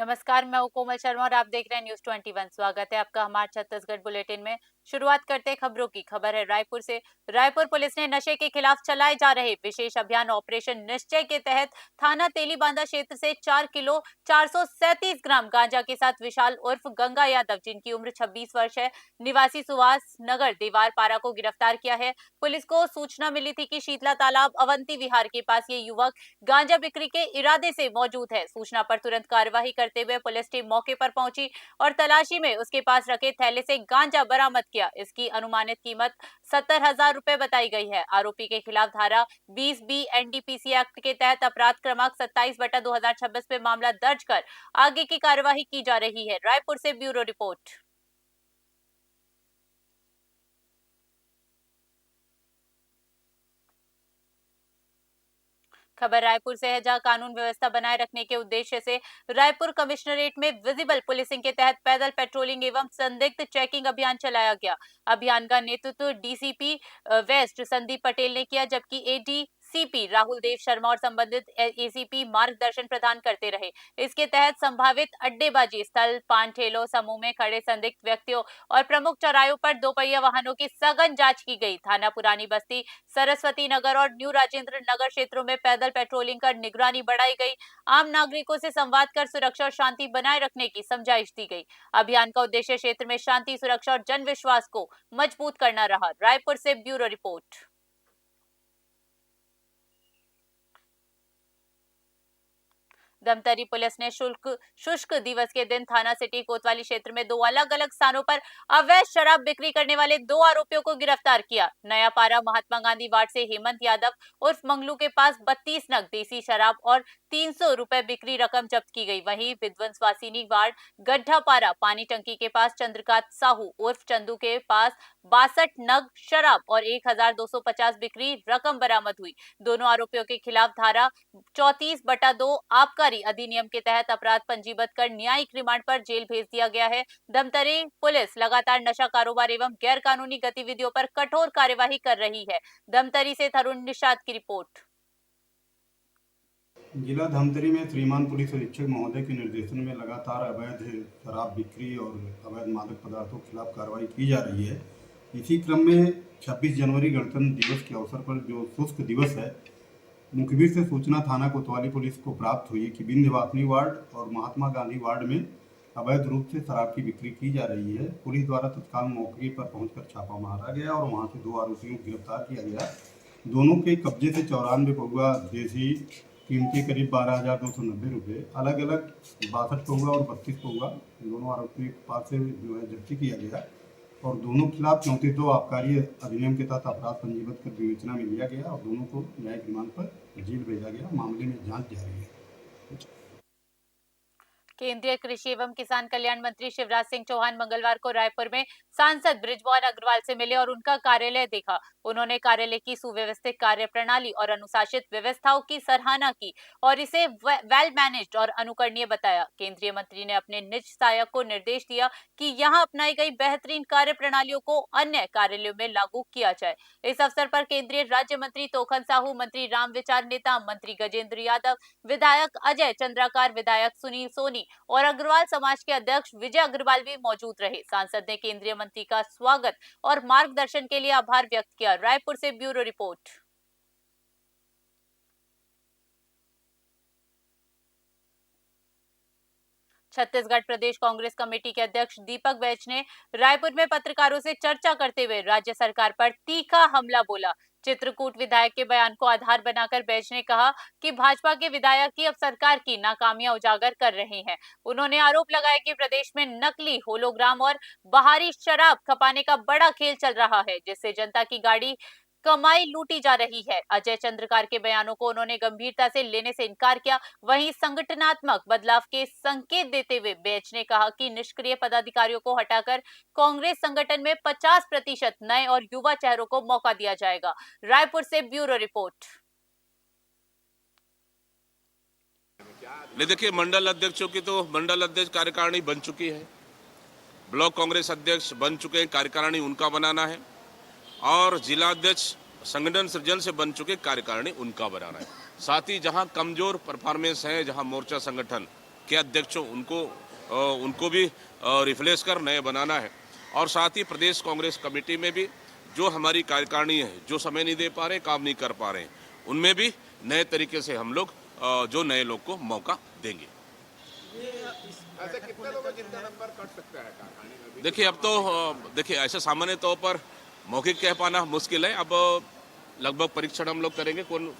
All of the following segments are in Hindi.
नमस्कार, मैं हूं कोमल शर्मा और आप देख रहे हैं न्यूज 21। स्वागत है आपका हमारे छत्तीसगढ़ बुलेटिन में। शुरुआत करते हैं खबरों की। खबर है रायपुर से। रायपुर पुलिस ने नशे के खिलाफ चलाए जा रहे विशेष अभियान ऑपरेशन निश्चय के तहत थाना तेलीबांधा क्षेत्र से 4 किलो 437 ग्राम गांजा के साथ विशाल उर्फ गंगा यादव, जिनकी उम्र 26 वर्ष है, निवासी सुभाष नगर दीवार पारा को गिरफ्तार किया है। पुलिस को सूचना मिली थी कि शीतला तालाब अवंती विहार के पास ये युवक गांजा बिक्री के इरादे से मौजूद है। सूचना पर तुरंत कार्यवाही करते हुए पुलिस टीम मौके पर पहुंची और तलाशी में उसके पास रखे थैले से गांजा बरामद किया। इसकी अनुमानित कीमत 70,000 रुपए बताई गई है। आरोपी के खिलाफ धारा 20B एनडीपीसी एक्ट के तहत अपराध क्रमांक 27/2026 में मामला दर्ज कर आगे की कार्यवाही की जा रही है। रायपुर से ब्यूरो रिपोर्ट। खबर रायपुर से है, जहां कानून व्यवस्था बनाए रखने के उद्देश्य से रायपुर कमिश्नरेट में विजिबल पुलिसिंग के तहत पैदल पेट्रोलिंग एवं संदिग्ध चेकिंग अभियान चलाया गया। अभियान का नेतृत्व डीसीपी वेस्ट संदीप पटेल ने किया, जबकि एडीसीपी राहुल देव शर्मा और संबंधित एसीपी मार्गदर्शन प्रदान करते रहे। इसके तहत संभावित अड्डेबाजी स्थल, पान ठेलों, समूह में खड़े संदिग्ध व्यक्तियों और प्रमुख चौरायों पर दोपहिया वाहनों की सघन जांच की गई। थाना पुरानी बस्ती, सरस्वती नगर और न्यू राजेंद्र नगर क्षेत्रों में पैदल पेट्रोलिंग कर निगरानी बढ़ाई गई। आम नागरिकों से संवाद कर सुरक्षा और शांति बनाए रखने की समझाइश दी गई। अभियान का उद्देश्य क्षेत्र में शांति, सुरक्षा और जन विश्वास को मजबूत करना रहा। रायपुर से ब्यूरो रिपोर्ट। धमतरी पुलिस ने शुष्क दिवस के दिन थाना सिटी कोतवाली क्षेत्र में 2 अलग-अलग स्थानों पर अवैध शराब बिक्री करने वाले 2 आरोपियों को गिरफ्तार किया। नया पारा महात्मा गांधी वार्ड से हेमंत यादव उर्फ मंगलू के पास 32 नग देसी शराब और 300 रुपए बिक्री रकम जब्त की गई। वहीं विध्वंसवासिनी वार्ड गड्ढा पारा पानी टंकी के पास चंद्रकांत साहू उर्फ चंदू के पास 62 नग शराब और 1,250 बिक्री रकम बरामद हुई। दोनों आरोपियों के खिलाफ धारा 34/2 आबकारी अधिनियम के तहत अपराध पंजीबद्ध कर न्यायिक रिमांड पर जेल भेज दिया गया है। धमतरी पुलिस लगातार नशा कारोबार एवं गैर कानूनी गतिविधियों पर कठोर कार्यवाही कर रही है। धमतरी से तरुण निषाद की रिपोर्ट। जिला धमतरी में श्रीमान पुलिस अधीक्षक महोदय के निर्देशन में लगातार अवैध शराब बिक्री और अवैध मादक पदार्थों के खिलाफ कार्रवाई की जा रही है। इसी क्रम में 26 जनवरी गणतंत्र दिवस के अवसर पर जो शुष्क दिवस है, मुखबिर से सूचना थाना कोतवाली पुलिस को प्राप्त हुई कि विंध्यवासिनी वार्ड और महात्मा गांधी वार्ड में अवैध रूप से शराब की बिक्री की जा रही है। पुलिस द्वारा तत्काल मौके पर पहुंचकर छापा मारा गया और वहां से 2 आरोपियों को गिरफ्तार किया गया। दोनों के कब्जे से 94 पौवा देसी कीमती करीब 12,290 रुपये, अलग अलग 62 पौवा और 32 पौवा दोनों आरोपियों के पास से जो है जब्ती किया गया और दोनों के खिलाफ 34 आबकारी अधिनियम के तहत अपराध पंजीबद्ध कर विवेचना में लिया गया और दोनों को न्यायिक रिमांड पर जेल भेजा गया। मामले में जांच जारी है। केंद्रीय कृषि एवं किसान कल्याण मंत्री शिवराज सिंह चौहान मंगलवार को रायपुर में सांसद बृजमोहन अग्रवाल से मिले और उनका कार्यालय देखा। उन्होंने कार्यालय की सुव्यवस्थित कार्य प्रणाली और अनुशासित व्यवस्थाओं की सराहना की और इसे वेल मैनेज्ड और अनुकरणीय बताया। केंद्रीय मंत्री ने अपने निज सहायक को निर्देश दिया कि यहां अपनाई गई बेहतरीन कार्य प्रणालियों को अन्य कार्यालयों में लागू किया जाए। इस अवसर पर केंद्रीय राज्य मंत्री तोखन साहू, मंत्री राम विचार नेता, मंत्री गजेंद्र यादव, विधायक अजय चंद्राकार, विधायक सुनील सोनी और अग्रवाल समाज के अध्यक्ष विजय अग्रवाल भी मौजूद रहे। सांसद ने केंद्रीय मंत्री का स्वागत और मार्गदर्शन के लिए आभार व्यक्त किया। रायपुर से ब्यूरो रिपोर्ट। छत्तीसगढ़ प्रदेश कांग्रेस कमेटी के अध्यक्ष दीपक बैज ने रायपुर में पत्रकारों से चर्चा करते हुए राज्य सरकार पर तीखा हमला बोला। चित्रकूट विधायक के बयान को आधार बनाकर बैज ने कहा कि भाजपा के विधायक ही अब सरकार की नाकामियां उजागर कर रहे हैं। उन्होंने आरोप लगाया कि प्रदेश में नकली होलोग्राम और बाहरी शराब खपाने का बड़ा खेल चल रहा है, जिससे जनता की गाड़ी कमाई लूटी जा रही है। अजय चंद्रकार के बयानों को उन्होंने गंभीरता से लेने से इनकार किया। वहीं संगठनात्मक बदलाव के संकेत देते हुए बैच ने कहा कि निष्क्रिय पदाधिकारियों को हटाकर कांग्रेस संगठन में 50% नए और युवा चेहरों को मौका दिया जाएगा। रायपुर से ब्यूरो रिपोर्ट। देखिए, मंडल अध्यक्षों की तो मंडल अध्यक्ष कार्यकारिणी बन चुकी है, ब्लॉक कांग्रेस अध्यक्ष बन चुके हैं, कार्यकारिणी उनका बनाना है और जिला अध्यक्ष संगठन सृजन से बन चुके कार्यकारिणी उनका बनाना है। साथ ही जहां कमजोर परफॉर्मेंस है, जहां मोर्चा संगठन के अध्यक्ष हों उनको भी रिप्लेस कर नए बनाना है। और साथ ही प्रदेश कांग्रेस कमेटी में भी जो हमारी कार्यकारिणी है, जो समय नहीं दे पा रहे, काम नहीं कर पा रहे, उनमें भी नए तरीके से हम लोग जो नए लोग को मौका देंगे। ऐसे कितने लोगों जिनका नंबर कट सकता है कार्यकारिणी में? देखिए अब तो देखिए ऐसे सामान्य तौर पर मौखिक कह पाना मुश्किल है। अब लगभग परीक्षण हम लोग करेंगे कौन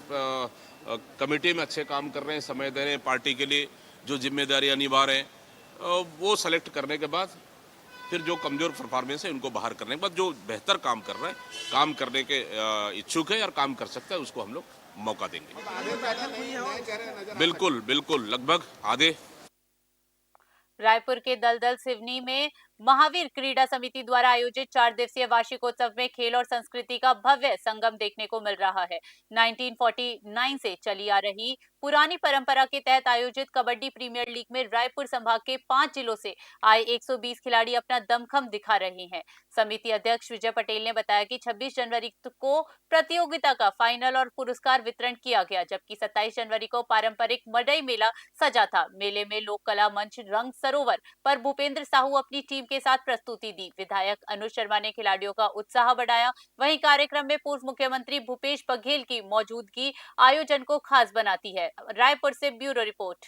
कमेटी में अच्छे काम कर रहे हैं, समय दे रहे हैं पार्टी के लिए, जो जिम्मेदारियां निभा रहे हैं, वो सेलेक्ट करने के बाद फिर जो कमजोर परफॉर्मेंस है उनको बाहर करने के बाद जो बेहतर काम कर रहा है, काम करने के इच्छुक है और काम कर सकता है, उसको हम लोग मौका देंगे। आगे बैठक हुई है और नए चेहरे नजर आ बिल्कुल बिल्कुल, लगभग आधे। रायपुर के दलदल सिवनी में महावीर क्रीड़ा समिति द्वारा आयोजित 4 दिवसीय वार्षिकोत्सव में खेल और संस्कृति का भव्य संगम देखने को मिल रहा है। 1949 से चली आ रही पुरानी परंपरा के तहत आयोजित कबड्डी प्रीमियर लीग में रायपुर संभाग के 5 जिलों से आए 120 खिलाड़ी अपना दमखम दिखा रहे हैं। समिति अध्यक्ष विजय पटेल ने बताया कि 26 जनवरी को प्रतियोगिता का फाइनल और पुरस्कार वितरण किया गया, जबकि 27 जनवरी को पारंपरिक मडई मेला सजा था। मेले में लोक कला मंच रंग सरोवर पर भूपेंद्र साहू अपनी टीम के साथ प्रस्तुति दी। विधायक अनुज शर्मा ने खिलाड़ियों का उत्साह बढ़ाया। वहीं कार्यक्रम में पूर्व मुख्यमंत्री भूपेश बघेल की मौजूदगी आयोजन को खास बनाती है। रायपुर से bureau report.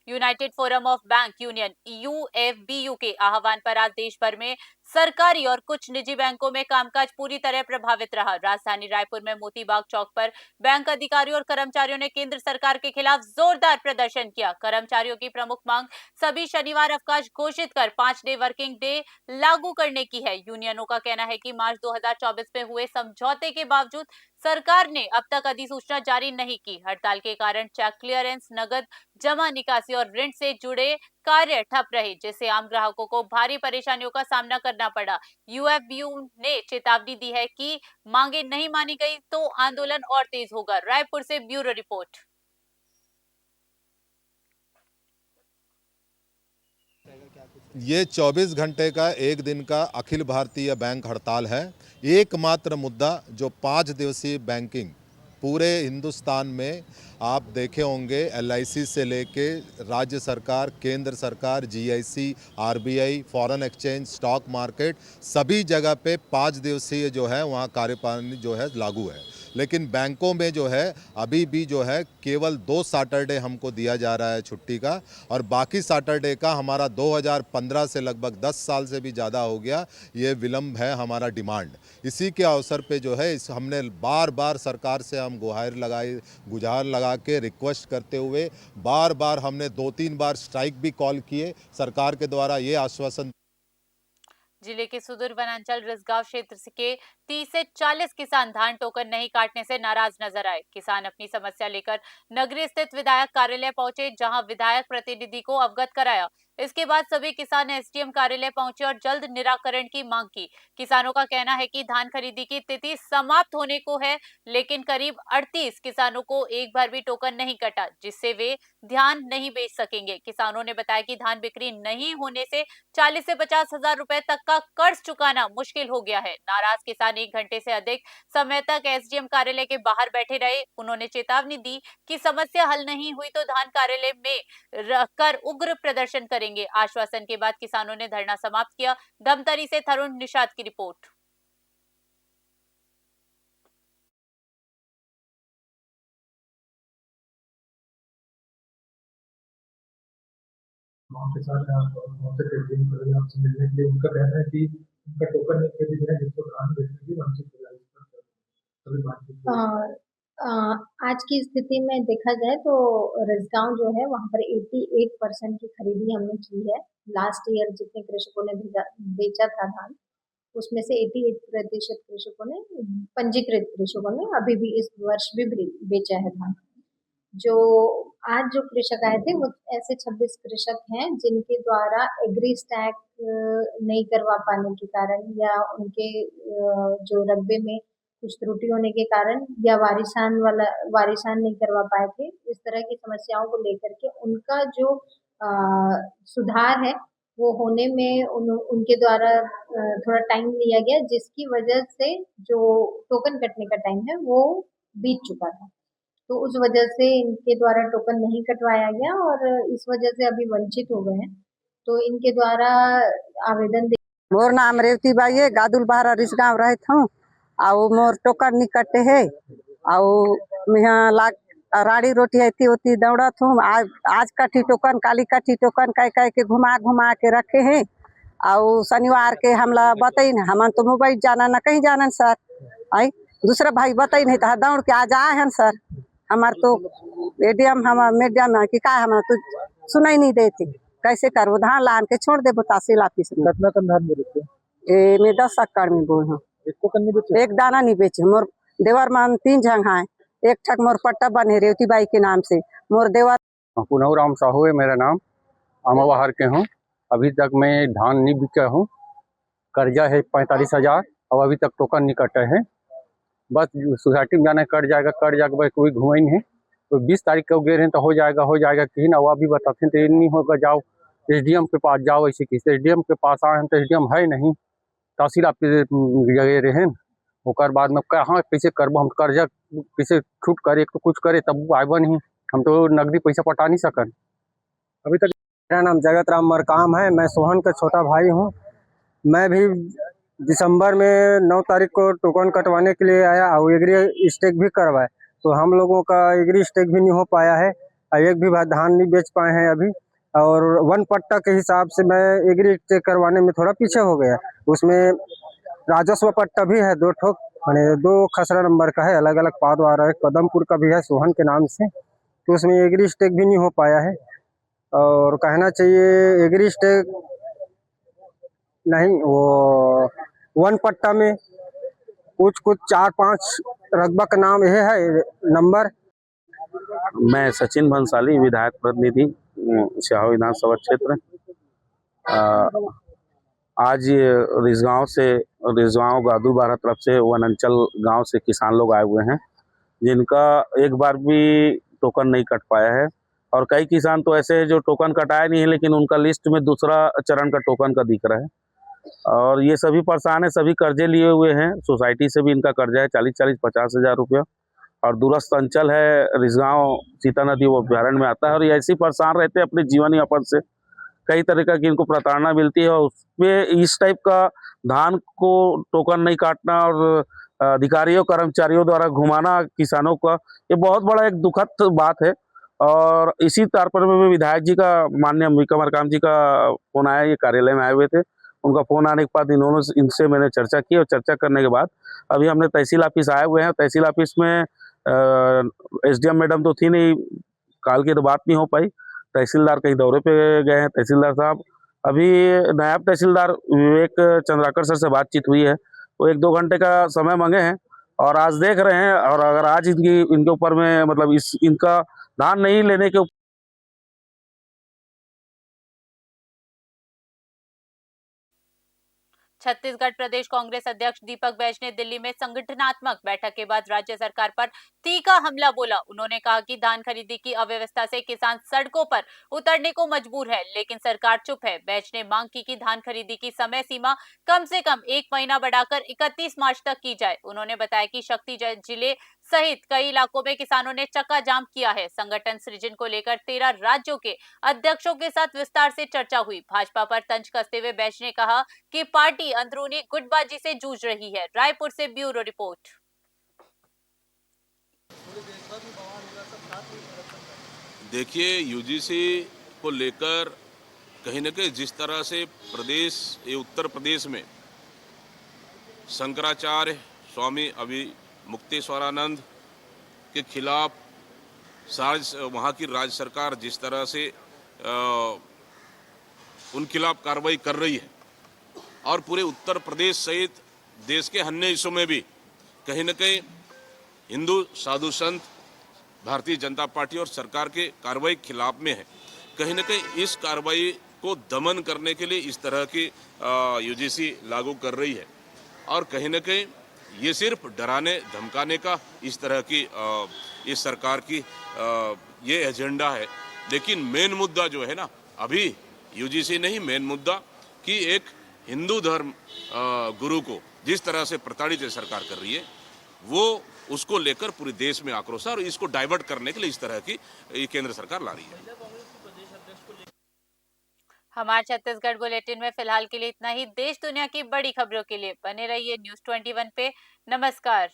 United forum of bank union UFBU के आह्वान पर आज देश भर में सरकारी और कुछ निजी बैंकों में कामकाज पूरी तरह प्रभावित रहा। राजधानी रायपुर में मोतीबाग चौक पर बैंक अधिकारियों और कर्मचारियों ने केंद्र सरकार के खिलाफ जोरदार प्रदर्शन किया। कर्मचारियों की प्रमुख मांग सभी शनिवार अवकाश घोषित कर 5 डे वर्किंग डे लागू करने की है। यूनियनों का कहना है कि मार्च 2024 में हुए समझौते के बावजूद सरकार ने अब तक अधिसूचना जारी नहीं की। हड़ताल के कारण चेक क्लियरेंस, नगद जमा निकासी और ऋण से जुड़े कार्य ठप रहे, जिससे आम ग्राहकों को भारी परेशानियों का सामना करना पड़ा। यूएफबीयू ने चेतावनी दी है कि मांगे नहीं मानी गई तो आंदोलन और तेज होगा। रायपुर से ब्यूरो रिपोर्ट। ये 24 घंटे का एक दिन का अखिल भारतीय बैंक हड़ताल है। एकमात्र मुद्दा जो 5 दिवसीय बैंकिंग पूरे हिंदुस्तान में आप देखे होंगे, एलआईसी से लेके राज्य सरकार, केंद्र सरकार, GIC, RBI, foreign exchange, stock market, सभी जगह पे 5 दिवसीय जो है वहाँ कार्यप्रणाली जो है लागू है। लेकिन बैंकों में जो है अभी भी जो है केवल 2 सैटरडे हमको दिया जा रहा है छुट्टी का, और बाकी सैटरडे का हमारा 2015 से लगभग 10 साल से भी ज़्यादा हो गया ये विलम्ब है हमारा डिमांड। इसी के अवसर पे जो है हमने बार बार सरकार से हम गुहार लगा के रिक्वेस्ट करते हुए बार बार हमने 2-3 बार स्ट्राइक भी कॉल किए। सरकार के द्वारा ये आश्वासन। जिले के सुदूर वनांचल रिसगांव क्षेत्र के 30 से 40 किसान धान टोकन नहीं काटने से नाराज नजर आए। किसान अपनी समस्या लेकर नगरीय स्थित विधायक कार्यालय पहुंचे, जहां विधायक प्रतिनिधि को अवगत कराया। इसके बाद सभी किसान एसडीएम कार्यालय पहुंचे और जल्द निराकरण की मांग की। किसानों का कहना है कि धान खरीदी की तिथि समाप्त होने को है, लेकिन करीब 38 किसानों को एक बार भी टोकन नहीं कटा, जिससे वे धान नहीं बेच सकेंगे। किसानों ने बताया कि धान बिक्री नहीं होने से 40 से 50 हजार रुपए तक का कर्ज चुकाना मुश्किल हो गया है। नाराज किसान 1 घंटे से अधिक समय तक एसडीएम कार्यालय के बाहर बैठे रहे। उन्होंने चेतावनी दी कि समस्या हल नहीं हुई तो धान कार्यालय में रहकर उग्र प्रदर्शन करेंगे। आश्वासन के बाद किसानों ने धरना समाप्त किया। धमतरी से तरुण निषाद की रिपोर्ट। वहाँ के साथ वहाँ से ट्रेडिंग कर आपसे मिलने के लिए उनका कहना है कि उनका टोकन नहीं खरीद है, जिसको धान बेचने की वंचित हो जाएगी। कभी बातचीत आज की स्थिति में देखा जाए तो रिसगांव जो है वहाँ पर 88% की खरीदी हमने की है। लास्ट ईयर जितने कृषकों ने बेचा था धान, उसमें से 88% कृषकों ने, पंजीकृत कृषकों ने अभी भी इस वर्ष भी बेचा है धान। जो आज जो कृषक आए थे वो ऐसे 26 कृषक हैं जिनके द्वारा एग्री स्टैक नहीं करवा पाने के कारण, या उनके जो रकबे में कुछ त्रुटि होने के कारण, या वारिसान नहीं करवा पाए थे। इस तरह की समस्याओं को लेकर के उनका जो सुधार है वो होने में उनके द्वारा थोड़ा टाइम लिया गया, जिसकी वजह से जो टोकन कटने का टाइम है वो बीत चुका था। तो उस वजह से इनके द्वारा टोकन नहीं कटवाया गया और इस वजह से अभी वंचित हो गए हैं। तो इनके द्वारा आवेदन मोर नाम रेवती बाई है, गादुल बहारा रिसगांव रहत हूँ। और मोर टोकन नहीं कटे है और यहाँ लाग राड़ी रोटी है होती दौड़त हूँ। आज कटी टोकन, काली कटी टोकन, कह के घुमा घुमा के रखे हैं। और शनिवार के हमला बताई न, हम तो मोबाइल जाना न कहीं जाना सर। आई दूसरा भाई बताई नहीं तो दौड़ के आज आए हैं सर। हमार तो एडीएम हमार मीडियम है कि का हमारा तो सुनाई नहीं देती। कैसे करो धान लान के छोड़ दे तहसील ऑफिस में। कितना कन धान बेचते मैं 10 एकड़ में बोल हूँ। एक टोकन नहीं बेचे? एक दाना नहीं बेचे। मोर देवर मान 3 जंग है। एक ठक मोर पट्टा बने रेवती बाई के नाम से। मोर देवर पुनव राम साहू है मेरा नाम, अमावहर के हूँ। अभी तक मैं धान नहीं बिका हूँ। कर्जा है 45,000 और अभी तक टोकन नहीं कटे है। बस सोसाइटी में जाना कट जाएगा भाई, कोई घुमाई नहीं। तो 20 तारीख को गए हैं तो हो जाएगा कहीं ना। वो अभी बताते हैं तो नहीं होगा, जाओ एसडीएम के पास जाओ। ऐसे किसी एसडीएम के पास आए हैं तो एसडीएम है नहीं, तहसील ऑफिस जगह रहे। ओकर बाद में कहाँ कैसे करबो हम, कर्जा कैसे छूट करे तो कुछ करे तब आएबा नहीं। हम तो नकदी पैसा पटा नहीं सकन अभी तक। मेरा नाम जगत राम मरकाम है, मैं सोहन का छोटा भाई हूँ। मैं भी दिसंबर में 9 तारीख को टोकन कटवाने के लिए आया और एग्री स्टेक भी करवाए। तो हम लोगों का एग्री स्टेक भी नहीं हो पाया है और एक भी धान नहीं बेच पाए हैं अभी। और वन पट्टा के हिसाब से मैं एग्री स्टेक करवाने में थोड़ा पीछे हो गया। उसमें राजस्व पट्टा भी है 2 ठोक, मैंने 2 खसरा नंबर का है, अलग अलग पाद आ रहा है। कदमपुर का भी है सोहन के नाम से, तो उसमें एग्री स्टेक भी नहीं हो पाया है। और कहना चाहिए एग्री स्टेक नहीं, वो वन पट्टा में कुछ 4-5 रकबा का नाम यह है नंबर। मैं सचिन भंसाली, विधायक प्रतिनिधि सिहावा विधानसभा क्षेत्र। आज रिजगांव गादू बारह तरफ से वनांचल गांव से किसान लोग आए हुए हैं, जिनका एक बार भी टोकन नहीं कट पाया है। और कई किसान तो ऐसे हैं जो टोकन कटाया नहीं है, लेकिन उनका लिस्ट में दूसरा चरण का टोकन का दिख रहा है। और ये सभी परेशान है, सभी कर्जे लिए हुए हैं। सोसाइटी से भी इनका कर्जा है 40-50 हज़ार रुपया। और दूरस्थ अंचल है रिजगांव, सीता नदी वो अभ्यारण्य में आता है। और ये ऐसे परेशान रहते हैं अपने जीवन यापन से, कई तरह की इनको प्रताड़ना मिलती है। और उसमें इस टाइप का धान को टोकन नहीं काटना और अधिकारियों कर्मचारियों द्वारा घुमाना किसानों का, ये बहुत बड़ा एक दुखद बात है। और इसी तारपर में विधायक जी का, माननीय अंबिका मरकाम जी का फोन आया, ये कार्यालय में आए हुए थे। उनका फोन आने के बाद इनसे मैंने चर्चा की और चर्चा करने के बाद अभी हमने तहसील ऑफिस आए हुए हैं। तहसील ऑफिस में एसडीएम मैडम तो थी नहीं, काल की तो बात नहीं हो पाई। तहसीलदार कहीं दौरे पे गए हैं तहसीलदार साहब। अभी नायब तहसीलदार विवेक चंद्राकर सर से बातचीत हुई है, वो 1-2 घंटे का समय मांगे हैं और आज देख रहे हैं। और अगर आज इनके ऊपर में मतलब इनका धान नहीं लेने के छत्तीसगढ़ प्रदेश कांग्रेस अध्यक्ष दीपक बैज ने दिल्ली में संगठनात्मक बैठक के बाद राज्य सरकार पर तीखा हमला बोला। उन्होंने कहा कि धान खरीदी की अव्यवस्था से किसान सड़कों पर उतरने को मजबूर है, लेकिन सरकार चुप है। बैज ने मांग की कि धान खरीदी की समय सीमा कम से कम 1 महीना बढ़ाकर 31 मार्च तक की जाए। उन्होंने बताया कि शक्ति जिले सहित कई इलाकों में किसानों ने चक्का जाम किया है। संगठन सृजन को लेकर 13 राज्यों के अध्यक्षों के साथ विस्तार से चर्चा हुई। भाजपा पर तंज कसते हुए बैज ने कहा कि पार्टी अंदरूनी गुटबाजी से जूझ रही है। रायपुर से ब्यूरो रिपोर्ट। देखिए, यूजीसी को लेकर कहीं न कहीं जिस तरह से उत्तर प्रदेश में शंकराचार्य स्वामी मुक्तेश्वरानंद के खिलाफ वहाँ की राज्य सरकार जिस तरह से उन खिलाफ कार्रवाई कर रही है, और पूरे उत्तर प्रदेश सहित देश के अन्य हिस्सों में भी कहीं न कहीं हिंदू साधु संत भारतीय जनता पार्टी और सरकार के कार्रवाई के खिलाफ में है। कहीं न कहीं इस कार्रवाई को दमन करने के लिए इस तरह की यूजीसी लागू कर रही है। और कहीं न कहीं ये सिर्फ डराने धमकाने का इस तरह की इस सरकार की ये एजेंडा है। लेकिन मेन मुद्दा जो है ना, अभी यूजीसी नहीं, मेन मुद्दा कि एक हिंदू धर्म गुरु को जिस तरह से प्रताड़ित है सरकार कर रही है, वो उसको लेकर पूरे देश में आक्रोश है और इसको डाइवर्ट करने के लिए इस तरह की ये केंद्र सरकार ला रही है। हमारे छत्तीसगढ़ बुलेटिन में फिलहाल के लिए इतना ही। देश दुनिया की बड़ी खबरों के लिए बने रहिए न्यूज़ 21 पे। नमस्कार।